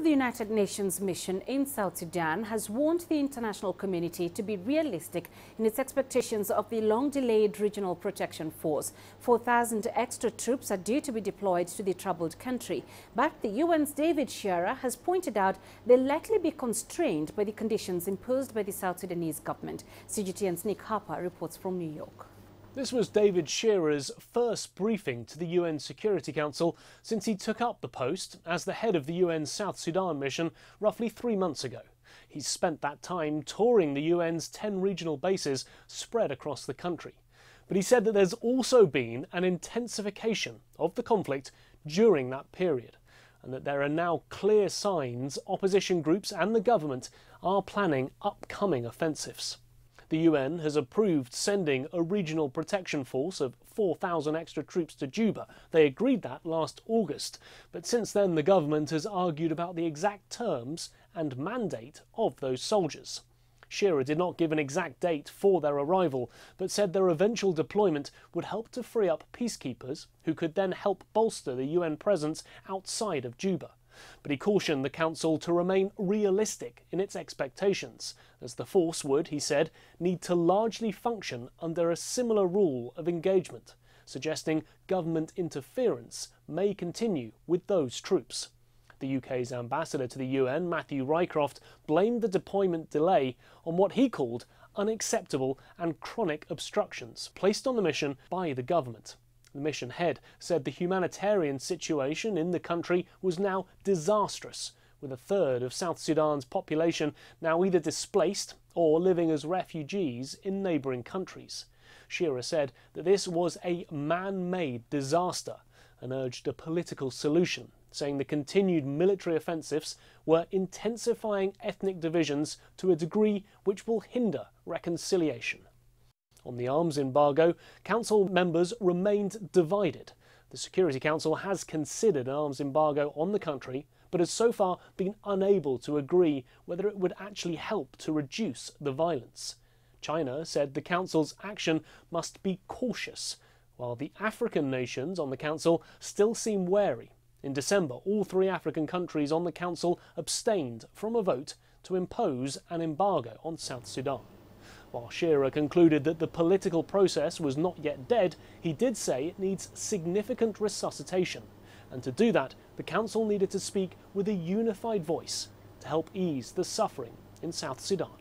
the United Nations mission in South Sudan has warned the international community to be realistic in its expectations of the long-delayed Regional Protection Force. 4,000 extra troops are due to be deployed to the troubled country. But the UN's David Shearer has pointed out they'll likely be constrained by the conditions imposed by the South Sudanese government. CGTN's Harper reports from New York. This was David Shearer's first briefing to the UN Security Council since he took up the post as the head of the UN's South Sudan mission roughly 3 months ago. He's spent that time touring the UN's 10 regional bases spread across the country. But he said that there's also been an intensification of the conflict during that period, and that there are now clear signs opposition groups and the government are planning upcoming offensives. The UN has approved sending a regional protection force of 4,000 extra troops to Juba. They agreed that last August, but since then the government has argued about the exact terms and mandate of those soldiers. Shearer did not give an exact date for their arrival, but said their eventual deployment would help to free up peacekeepers who could then help bolster the UN presence outside of Juba. But he cautioned the Council to remain realistic in its expectations, as the force would, he said, need to largely function under a similar rule of engagement, suggesting government interference may continue with those troops. The UK's ambassador to the UN, Matthew Rycroft, blamed the deployment delay on what he called unacceptable and chronic obstructions placed on the mission by the government. The mission head said the humanitarian situation in the country was now disastrous, with a third of South Sudan's population now either displaced or living as refugees in neighbouring countries. Shearer said that this was a man-made disaster and urged a political solution, saying the continued military offensives were intensifying ethnic divisions to a degree which will hinder reconciliation. On the arms embargo, Council members remained divided. The Security Council has considered an arms embargo on the country, but has so far been unable to agree whether it would actually help to reduce the violence. China said the Council's action must be cautious, while the African nations on the Council still seem wary. In December, all 3 African countries on the Council abstained from a vote to impose an embargo on South Sudan. While Shearer concluded that the political process was not yet dead, he did say it needs significant resuscitation, and to do that, the Council needed to speak with a unified voice to help ease the suffering in South Sudan.